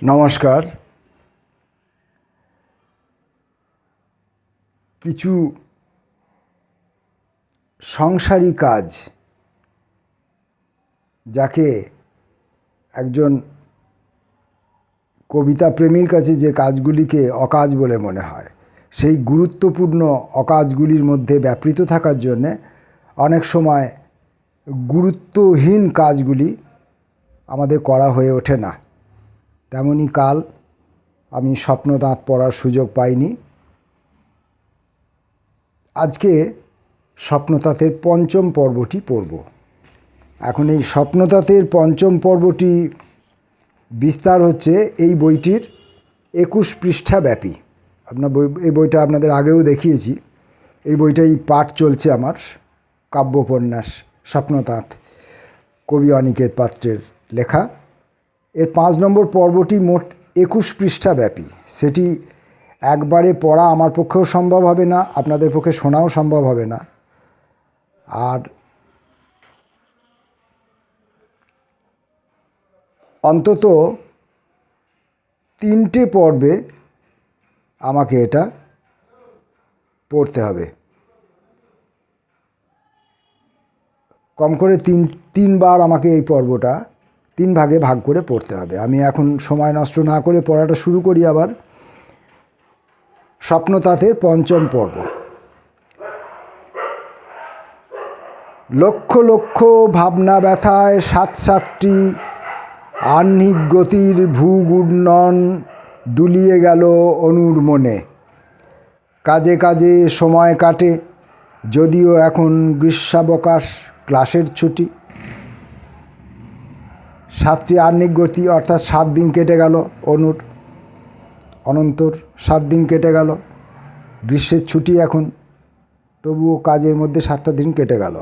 নমস্কার। কিছু সংসারী কাজ যাকে একজন কবিতা প্রেমীর কাছে যে কাজগুলিকে অকাজ বলে মনে হয়, সেই গুরুত্বপূর্ণ অকাজগুলির মধ্যে ব্যাপৃত থাকার জন্যে অনেক সময় গুরুত্বহীন কাজগুলি আমাদের করা হয়ে ওঠে না। তেমনই কাল আমি স্বপ্নদাঁত পড়ার সুযোগ পাইনি। আজকে স্বপ্নদাঁতের পঞ্চম পর্বটি পড়ব। এখন এই স্বপ্নদাঁতের পঞ্চম পর্বটি বিস্তার হচ্ছে এই বইটির 21 পৃষ্ঠা ব্যাপী। এই বইটা আপনাদের আগেও দেখিয়েছি। এই বইটাই পাঠ চলছে আমার, কাব্যোপন্যাস স্বপ্নদাঁত, কবি অনিকেত পাত্রের লেখা। এর 5 নম্বর পর্বটি মোট 21 পৃষ্ঠা ব্যাপী। সেটি একবারে পড়া আমার পক্ষেও সম্ভব হবে না, আপনাদের পক্ষে শোনাও সম্ভব হবে না। আর অন্তত 3টে পর্বে আমাকে এটা পড়তে হবে। কম করে তিনবার আমাকে এই পর্বটা 3 ভাগে ভাগ করে পড়তে হবে। আমি এখন সময় নষ্ট না করে পড়াটা শুরু করি। আবার স্বপ্নদাঁতের পঞ্চম পর্ব। লক্ষ লক্ষ ভাবনা ব্যথায় সাতটি আহ্নিক গতির ভূঘূর্ণন দুলিয়ে গেল অনুর মনে। কাজে কাজে সময় কাটে, যদিও এখন গ্রীষ্মাবকাশ, ক্লাসের ছুটি। 7টি আহ্নিক গতি অর্থাৎ 7 দিন কেটে গেল অনুর, অনন্তর 7 দিন কেটে গেল। গ্রীষ্মের ছুটি এখন, তবুও কাজের মধ্যে 7টা দিন কেটে গেল।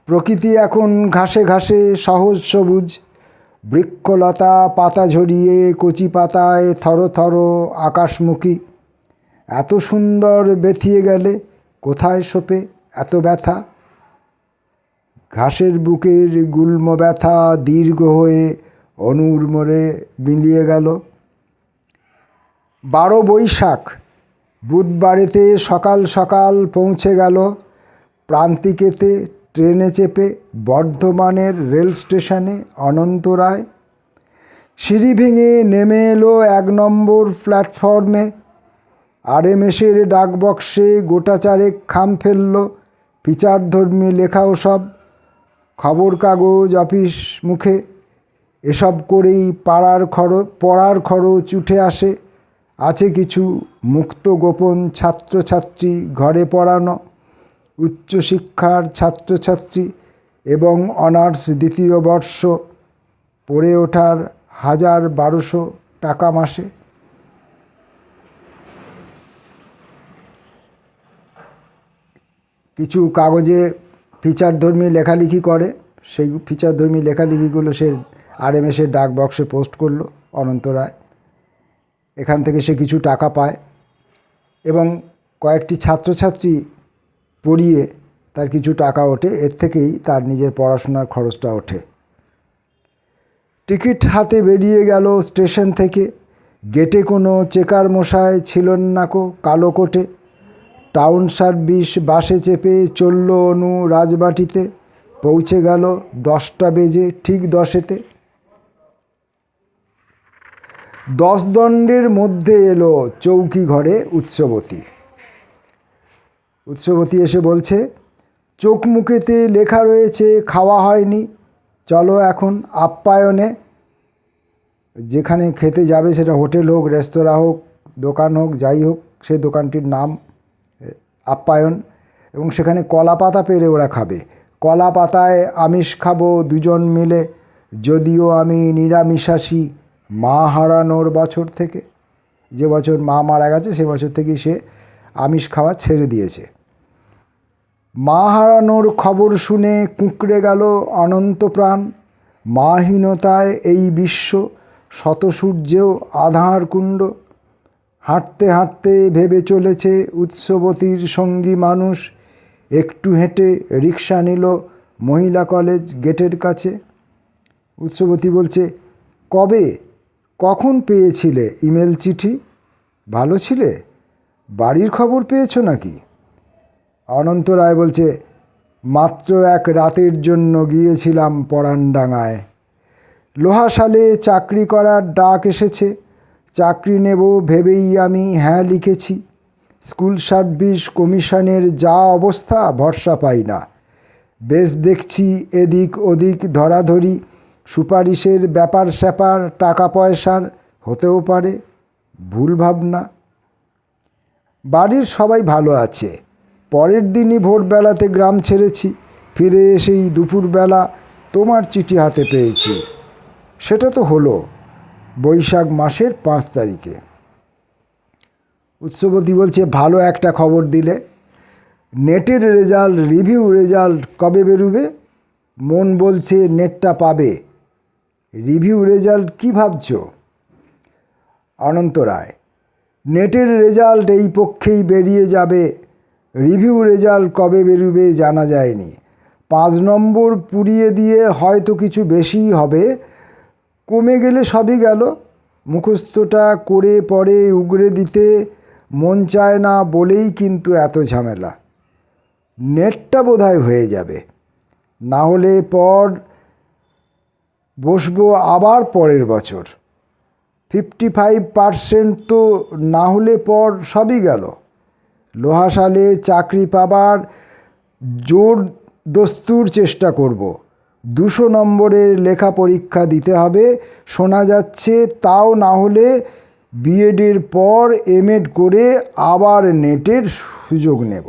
প্রকৃতি এখন ঘাসে ঘাসে সহজ সবুজ, বৃক্ষলতা পাতা ঝরিয়ে কচি পাতায় থর থর আকাশমুখী। এত সুন্দর বেথিয়ে গেলে কোথায় শোপে এত ব্যথা? ঘাসের বুকের গুল্ম ব্যথা দীর্ঘ হয়ে অনুর মোড়ে মিলিয়ে গেল। 12 বৈশাখ বুধবারেতে সকাল সকাল পৌঁছে গেল প্রান্তিকেতে ট্রেনে চেপে বর্ধমানের রেল স্টেশনে অনন্ত রায়। সিঁড়ি ভেঙে নেমে এলো 1 নম্বর প্ল্যাটফর্মে। RMSের ডাকবক্সে গোটা চারেক খাম ফেলল বিচারধর্মী লেখাও সব, খবর কাগজ অফিস মুখে। এসব করেই পড়ার খরচ উঠে আসে। আছে কিছু মুক্ত গোপন ছাত্রছাত্রী ঘরে পড়ানো, উচ্চশিক্ষার ছাত্রছাত্রী এবং অনার্স 2য় বর্ষ পড়ে ওঠার 1200 টাকা মাসে। কিছু কাগজে ফিচারধর্মী লেখালেখি করে, সেই ফিচারধর্মী লেখালেখিগুলো সে RMSের ডাক বক্সে পোস্ট করলো অনন্ত রায়। এখান থেকে সে কিছু টাকা পায় এবং কয়েকটি ছাত্রছাত্রী পড়িয়ে তার কিছু টাকা ওঠে। এর থেকেই তার নিজের পড়াশোনার খরচটা ওঠে। টিকিট হাতে বেরিয়ে গেল স্টেশন থেকে। গেটে কোনো চেকার মশাই ছিলেন না কো কালো কোটে। টাউন সার্ভিস বাসে চেপে চলল অনু রাজবাটিতে। পৌঁছে গেল 10টা বেজে ঠিক 10-এতে। 10 দণ্ডের মধ্যে এলো চৌকি ঘরে উৎসবতী। উৎসবতী এসে বলছে, চোখ মুখেতে লেখা রয়েছে খাওয়া হয়নি, চলো এখন আপ্যায়নে। যেখানে খেতে যাবে, সেটা হোটেল হোক, রেস্তোরাঁ হোক, দোকান হোক, যাই হোক, সেই দোকানটির নাম আপ্যায়ন। এবং সেখানে কলা পাতা পেরে ওরা খাবে। কলা পাতায় আমিষ খাবো 2 জন মিলে, যদিও আমি নিরামিষাশী মা হারানোর বছর থেকে। যে বছর মা মারা গেছে সে বছর থেকেই সে আমিষ খাওয়া ছেড়ে দিয়েছে। মা হারানোর খবর শুনে কুঁকড়ে গেল অনন্ত প্রাণ। মাহীনতায় এই বিশ্ব, শতসূর্যেও আধার কুণ্ড। হাঁটতে হাঁটতে ভেবে চলেছে উৎসবতীর সঙ্গী মানুষ। একটু হেঁটে রিক্সা নিল মহিলা কলেজ গেটের কাছে। উৎসবতী বলছে, কবে কখন পেয়েছিলে ইমেল চিঠি? ভালো ছিলে? বাড়ির খবর পেয়েছো নাকি? অনন্ত রায় বলছে, মাত্র এক রাতের জন্য গিয়েছিলাম পরানডাঙ্গায়। লোহাশালে চাকরি করার ডাক এসেছে। চাকরি নেব ভেবেই আমি হ্যাঁ লিখেছি। স্কুল সার্ভিস কমিশনের যা অবস্থা ভরসা পাই না। বেশ দেখছি এদিক ওদিক ধরাধরি, সুপারিশের ব্যাপার স্যাপার, টাকা পয়সার হতেও পারে। ভুল ভাবনা। বাড়ির সবাই ভালো আছে। পরের দিনই ভোরবেলাতে গ্রাম ছেড়েছি। ফিরে এসেই দুপুরবেলা তোমার চিঠি হাতে পেয়েছি। সেটা তো হলো বৈশাখ মাসের 5 তারিখে। উৎসবতী বলছে, ভালো একটা খবর দিলে। নেটের রেজাল্ট, রিভিউ রেজাল্ট কবে বেরোবে? মন বলছে নেটটা পাবে। রিভিউ রেজাল্ট কী ভাবছ? অনন্ত রায়, নেটের রেজাল্ট এই পক্ষেই বেরিয়ে যাবে। রিভিউ রেজাল্ট কবে বেরোবে জানা যায়নি। 5 নম্বর পুড়িয়ে দিয়ে হয়তো কিছু বেশিই হবে। কমে গেলে সবই গেল। মুখস্থটা করে পরে উগরে দিতে মন চায় না বলেই কিন্তু এত ঝামেলা। নেটটা বোধহয় হয়ে যাবে। না হলে পর বসবো আবার পরের বছর। 55% তো না হলে পর সবই গেল। লোহাশালে চাকরি পাবার জোর দস্তুর চেষ্টা করব। 200 নম্বরের লেখা পরীক্ষা দিতে হবে শোনা যাচ্ছে। তাও না হলে বিএডের পর এমএড করে আবার নেটের সুযোগ নেব।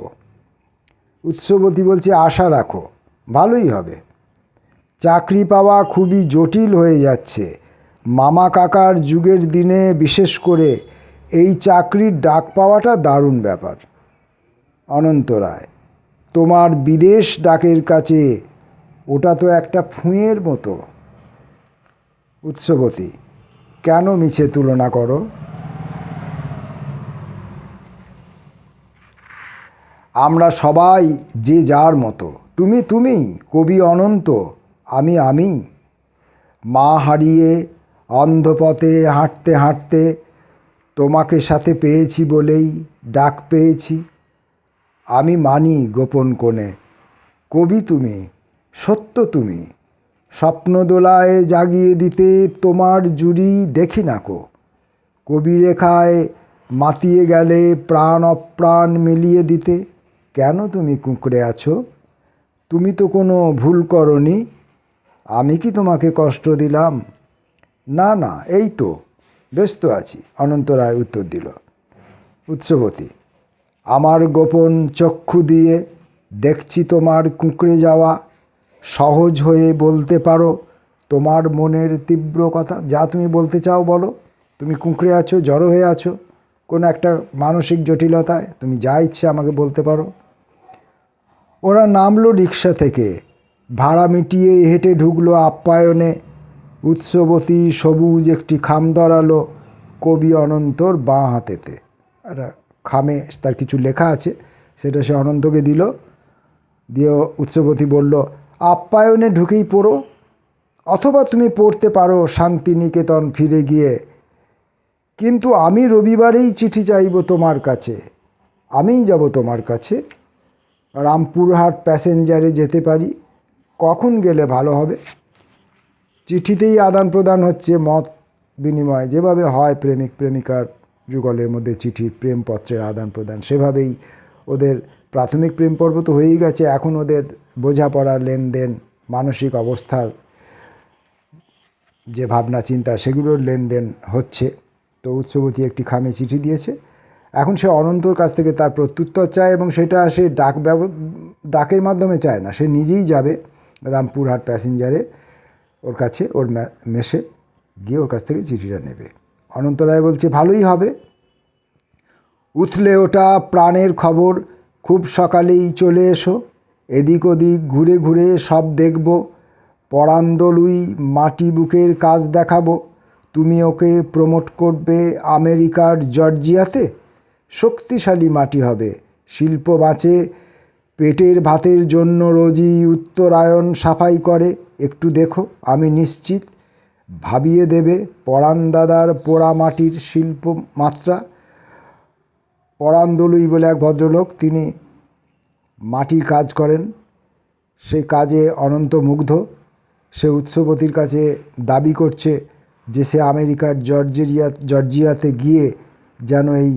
উৎসবতী বলছে, আশা রাখো, ভালোই হবে। চাকরি পাওয়া খুবই জটিল হয়ে যাচ্ছে। মামা কাকার যুগের দিনে বিশেষ করে এই চাকরির ডাক পাওয়াটা দারুণ ব্যাপার। অনন্ত রায়, তোমার বিদেশ ডাকের কাছে ওটা তো একটা ফুঁয়ের মতো। উৎসবতী, কেন মিছে তুলনা করো? আমরা সবাই যে যার মতো। তুমি কবি অনন্ত, আমি। মা হারিয়ে অন্ধপথে হাঁটতে হাঁটতে তোমাকে সাথে পেয়েছি বলেই ডাক পেয়েছি। আমি মানি গোপন কোণে, কবি তুমি, সত্য তুমি। স্বপ্নদোলায় জাগিয়ে দিতে তোমার জুড়ি দেখি নাকো। কবি রেখায় মাতিয়ে গেলে প্রাণ অপ্রাণ মিলিয়ে দিতে। কেন তুমি কুঁকড়ে আছো? তুমি তো কোনো ভুল করনি। আমি কি তোমাকে কষ্ট দিলাম? না, এই তো ব্যস্ত আছি। অনন্ত রায় উত্তর দিল। উৎসবতী, আমার গোপন চক্ষু দিয়ে দেখছি তোমার কুঁকড়ে যাওয়া। সহজ হয়ে বলতে পারো তোমার মনের তীব্র কথা। যা তুমি বলতে চাও বলো। তুমি কুঁকড়ে আছো, জড়ো হয়ে আছো কোনো একটা মানসিক জটিলতায়। তুমি যা ইচ্ছে আমাকে বলতে পারো। ওরা নামলো রিক্সা থেকে। ভাড়া মিটিয়ে হেঁটে ঢুকলো আপ্যায়নে। উৎসবতী সবুজ একটি খাম ধরালো কবি অনন্তর বাঁ হাতেতে। একটা খামে তার কিছু লেখা আছে, সেটা সে অনন্তকে দিল। দিয়ে উৎসবতী বলল, আপ্যায়নে ঢুকেই পড়ো, অথবা তুমি পড়তে পারো শান্তিনিকেতন ফিরে গিয়ে। কিন্তু আমি রবিবারেই চিঠি চাইব তোমার কাছে। আমিই যাব তোমার কাছে। রামপুরহাট প্যাসেঞ্জারে যেতে পারি। কখন গেলে ভালো হবে? চিঠিতেই আদান প্রদান হচ্ছে, মত বিনিময় যেভাবে হয় প্রেমিক প্রেমিকার যুগলের মধ্যে চিঠির প্রেমপত্রের আদান প্রদান, সেভাবেই ওদের প্রাথমিক প্রেম পর্ব তো হয়েই গেছে। এখন ওদের বোঝাপড়ার লেনদেন, মানসিক অবস্থার যে ভাবনা চিন্তা, সেগুলোর লেনদেন হচ্ছে। তো উৎসবতী একটি খামে চিঠি দিয়েছে। এখন সে অনন্তর কাছ থেকে তার প্রত্যুত্তর চায়, এবং সেটা সে ডাকের মাধ্যমে চায় না। সে নিজেই যাবে রামপুরহাট প্যাসেঞ্জারে ওর কাছে, ওর মেসে গিয়ে ওর কাছ থেকে চিঠিটা নেবে। অনন্ত রায় বলছে, ভালোই হবে। উথলে ওটা প্রাণের খবর। খুব সকালেই চলে এসো। এদিক ওদিক ঘুরে ঘুরে সব দেখব। পরান্দলুই মাটি বুকের কাজ দেখাবো। তুমি ওকে প্রমোট করবে আমেরিকার জর্জিয়াতে। শক্তিশালী মাটি হবে, শিল্প বাঁচে। পেটের ভাতের জন্য রোজই উত্তরায়ণ সাফাই করে। একটু দেখো, আমি নিশ্চিত ভাবিয়ে দেবে পরাণ দাদার পোড়া মাটির শিল্প মাত্রা। পরাণ দলুই বলে এক ভদ্রলোক, তিনি মাটির কাজ করেন, সেই কাজে অনন্ত মুগ্ধ। সে উৎসবতীর কাছে দাবি করছে যে সে আমেরিকার জর্জিয়াতে গিয়ে যেন এই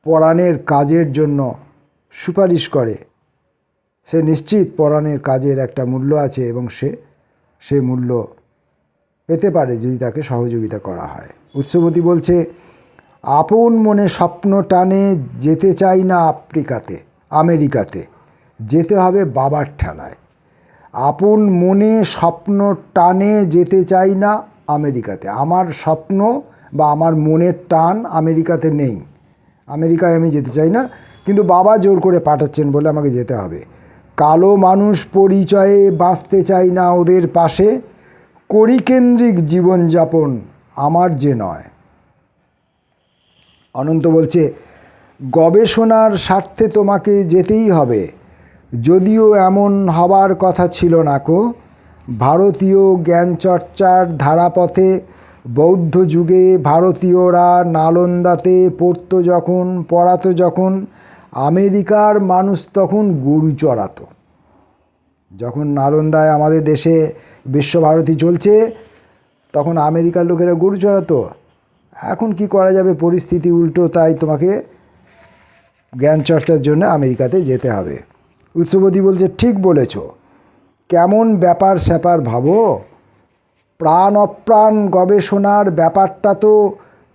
পরাণের কাজের জন্য সুপারিশ করে। সে নিশ্চিত পরাণের কাজের একটা মূল্য আছে এবং সে মূল্য পেতে পারে যদি তাকে সহযোগিতা করা হয়। উৎসবতী বলছে, আপন মনে স্বপ্ন টানে যেতে চাই না আমেরিকাতে, যেতে হবে বাবার ঠেলায়। আপন মনে স্বপ্ন টানে যেতে চাই না আমেরিকাতে। আমার স্বপ্ন বা আমার মনের টান আমেরিকাতে নেই, আমেরিকায় আমি যেতে চাই না, কিন্তু বাবা জোর করে পাঠাচ্ছেন বলে আমাকে যেতে হবে। কালো মানুষ পরিচয়ে বাঁচতে চাই না ওদের পাশে, কড়িকেন্দ্রিক জীবনযাপন আমার যে নয়। অনন্ত বলছে, গবেষণার স্বার্থে তোমাকে যেতেই হবে, যদিও এমন হবার কথা ছিল না কো। ভারতীয় জ্ঞানচর্চার ধারাপথে বৌদ্ধ যুগে ভারতীয়রা নালন্দাতে পড়াতো যখন, আমেরিকার মানুষ তখন গরু চড়াতো। যখন নালন্দায় আমাদের দেশে বিশ্বভারতী চলছে, তখন আমেরিকার লোকেরা গরু চড়াতো। এখন কি করা যাবে, পরিস্থিতি উল্টো, তাই তোমাকে জ্ঞান চর্চার জন্য আমেরিকাতে যেতে হবে। উৎসবতী বলছে, ঠিক বলেছ, কেমন ব্যাপার স্যাপার ভাবো। প্রাণ অপ্রাণ গবেষণার ব্যাপারটা তো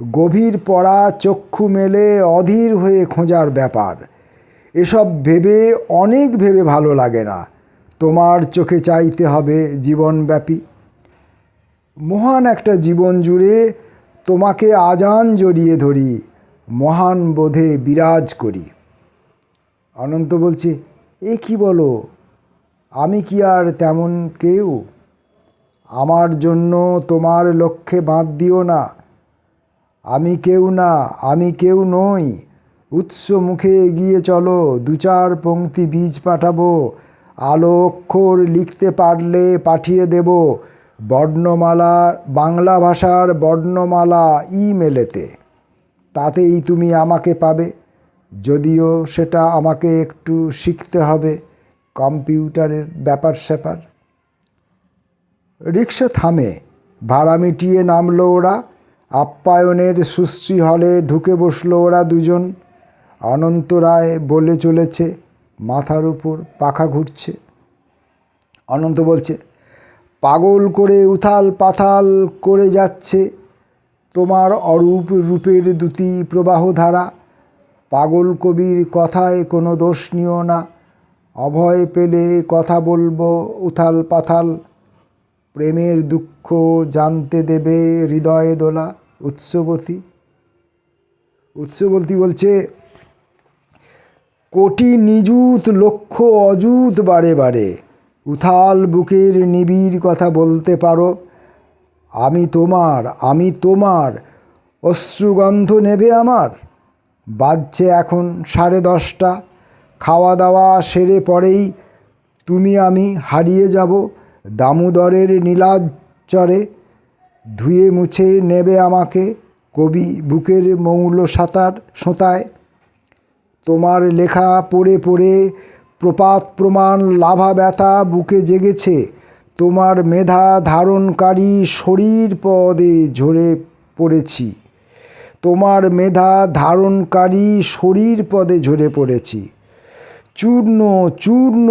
গভীর পড়া, চক্ষু মেলে অধীর হয়ে খোঁজার ব্যাপার। এসব অনেক ভেবে ভালো লাগে না, তোমার চোখে চাইতে হবে জীবনব্যাপী। মহান একটা জীবন জুড়ে তোমাকে আজান জড়িয়ে ধরি, মহান বোধে বিরাজ করি। অনন্ত বলছে, এ কি বলো, আমি কি আর তেমন কেউ? আমার জন্য তোমার লক্ষ্যে বাঁধ দিও না। আমি কেউ নই। উৎস মুখে এগিয়ে চলো, 2-4 পংক্তি বীজ পাঠাবো। আলো অক্ষর লিখতে পারলে পাঠিয়ে দেব বর্ণমালা, বাংলা ভাষার বর্ণমালা ইমেলেতে। তাতেই তুমি আমাকে পাবে, যদিও সেটা আমাকে একটু শিখতে হবে কম্পিউটারের ব্যাপার স্যাপার। রিক্সা থামে, ভাড়া মিটিয়ে নামলো ওরা। আপ্যায়নের সুশ্রী হলে ঢুকে বসলো ওরা দুজন। অনন্ত রায় বলে চলেছে, মাথার উপর পাখা ঘুরছে। অনন্ত বলছে, পাগল করে উথাল পাথাল করে যাচ্ছে তোমার অরূপ রূপের দুটি প্রবাহ ধারা। পাগল কবির কথায় কোনো দোষ নিও না, অভয় পেলে কথা বলবো উথাল পাথাল। প্রেমের দুঃখ জানতে দেবে হৃদয়ে দোলা। উৎসবতী বলছে, কোটি নিযুত লক্ষ অযুত বারে বারে উথাল বুকের নিবিড় কথা বলতে পারো। আমি তোমার অশ্রুগন্ধ নেবে আমার। বাজছে এখন 10:30, খাওয়া দাওয়া সেরে পরেই তুমি আমি হারিয়ে যাব দামোদরের নীলাচরে। ধুয়ে মুছে নেবে আমাকে কবি বুকের মৌল সোঁতায়। তোমার লেখা পড়ে পড়ে প্রপাত প্রমাণ লাভা ব্যথা বুকে জেগেছে। তোমার মেধা ধারণকারী শরীর পদে ঝরে পড়েছি। চূর্ণ চূর্ণ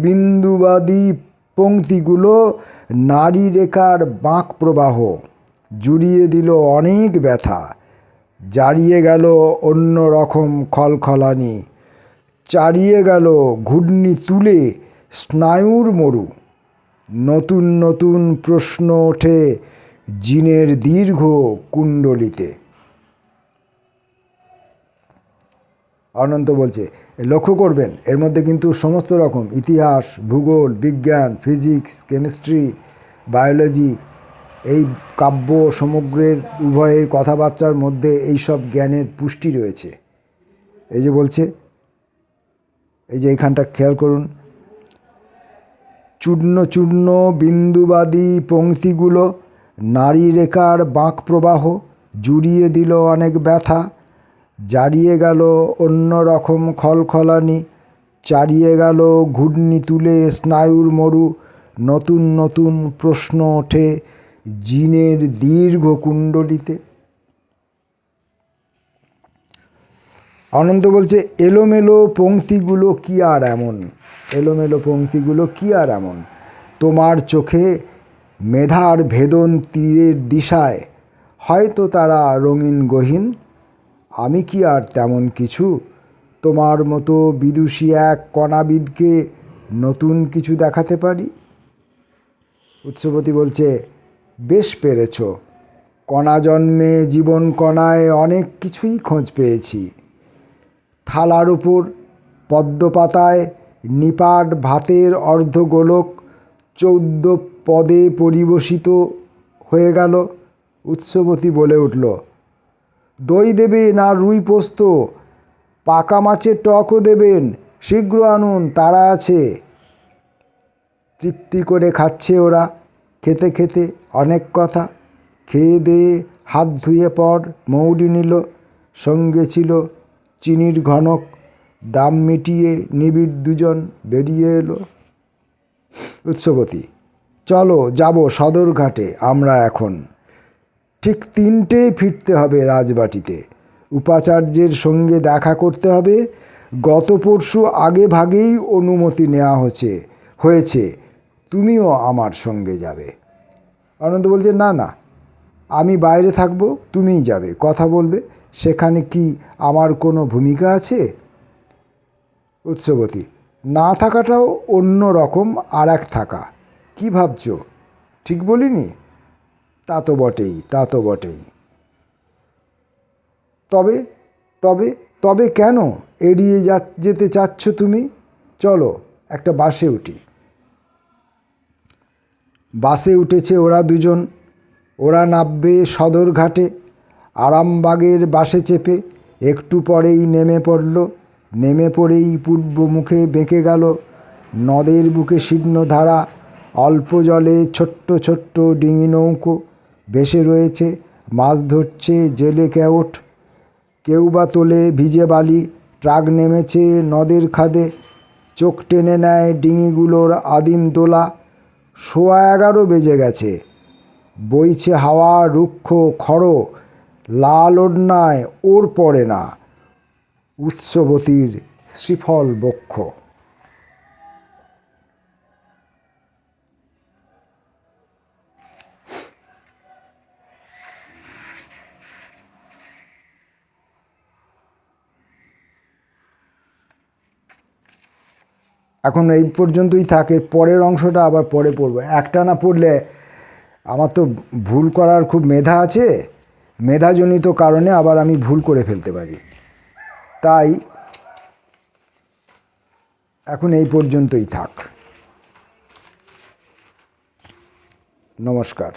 বিন্দুবাদী পংক্তিগুলো নারী রেখার বাঁক প্রবাহ জুড়িয়ে দিল অনেক ব্যথা। জারিয়ে গেল অন্য রকম খলখলানি, চারিয়ে গেল ঘূর্ণি তুলে স্নায়ুর মরু। নতুন নতুন প্রশ্ন ওঠে জিনের দীর্ঘ কুণ্ডলিতে। অনন্ত বলছে, লক্ষ্য করবেন এর মধ্যে কিন্তু সমস্ত রকম ইতিহাস, ভূগোল, বিজ্ঞান, ফিজিক্স, কেমিস্ট্রি, বায়োলজি, এই কাব্য সমগ্রের উভয়ের কথাবার্তার মধ্যে এই সব জ্ঞানের পুষ্টি রয়েছে। এই যে বলছে, এই যে এইখানটা খেয়াল করুন, চূর্ণ চূর্ণ বিন্দুবাদী পংক্তিগুলো নারী রেখার বাঁক প্রবাহ জুড়িয়ে দিল অনেক ব্যথা, জারিয়ে গেল অন্য রকম খলখলানি, চারিয়ে গেল ঘূর্ণি তুলে স্নায়ুর মরু, নতুন নতুন প্রশ্ন ওঠে জিনের দীর্ঘ কুণ্ডলিতে। অনন্ত বলছে এলোমেলো পংক্তিগুলো কি আর এমন, এলোমেলো পংক্তিগুলো কি আর এমন, তোমার চোখে মেধার ভেদন তীরের দিশায় হয়তো তারা রঙিন গহীন, আমি কি আর তেমন কিছু, তোমার মতো বিদুষী এক কণাবিদকে নতুন কিছু দেখাতে পারি। উৎসবতী বলছে বেশ পেরেছ, কণা জন্মে জীবন কণায় অনেক কিছুই খোঁজ পেয়েছি। থালার উপর পদ্মপাতায় নিপাট ভাতের অর্ধগোলক 14 পদে পরিবেশিত হয়ে গেল। উৎসবতী বলে উঠল, দই দেবে না রুই পোস্ত, পাকা মাছের টকও দেবেন, শীঘ্র আনুন, তাড়া আছে। তৃপ্তি করে খাচ্ছে ওরা, খেতে খেতে অনেক কথা। খেয়ে দিয়ে হাত ধুয়ে পর মৌরি নিল, সঙ্গে ছিল চিনির ঘনক, দাম মিটিয়ে নিবিড় দুজন বেরিয়ে এলো। উৎসবতী, চলো যাব সদরঘাটে আমরা এখন, ঠিক 3টেয় ফিরতে হবে রাজবাটিতে, উপাচার্যের সঙ্গে দেখা করতে হবে, গত পরশু আগে ভাগেই অনুমতি নেওয়া হয়েছে, তুমিও আমার সঙ্গে যাবে। অনন্ত বলছে না না, আমি বাইরে থাকবো, তুমিই যাবে, কথা বলবে, সেখানে কি আমার কোনো ভূমিকা আছে? উৎসবতী, না থাকাটাও অন্য রকম আর এক থাকা, কি ভাবছো, ঠিক বলিনি? তা তো বটেই, তা তো বটেই। তবে তবে তবে কেন এড়িয়ে যেতে চাচ্ছ তুমি? চলো একটা বাসে উঠি। বাসে উঠেছে ওরা দুজন। ওরা নামবে সদরঘাটে। আরামবাগের বাসে চেপে একটু পরেই নেমে পড়ল। নেমে পড়েই পূর্ব মুখে বেঁকে গেল নদের বুকে শীর্ণ ধারা, অল্প জলে ছোট্ট ছোট্ট ডিঙি নৌকো ভেসে রয়েছে, মাছ ধরছে জেলে কেওট, কেউ বা তোলে ভিজে বালি। ট্রাক নেমেছে নদের খাদে, চোখ টেনে নেয় ডিঙিগুলোর আদিম দোলা। 11:15 বেজে গেছে, বইছে হাওয়া রুক্ষ খড়, লাল ওড়নায় ওর পড়ে না উৎসবতীর শ্রীফল বক্ষ। এখন এই পর্যন্তই থাকে, পরের অংশটা আবার পরে পড়বো। একটা না পড়লে আমার তো ভুল করার খুব মেধা আছে, মেধাজনিত কারণে আবার আমি ভুল করে ফেলতে পারি, তাই এখন এই পর্যন্তই থাক। নমস্কার।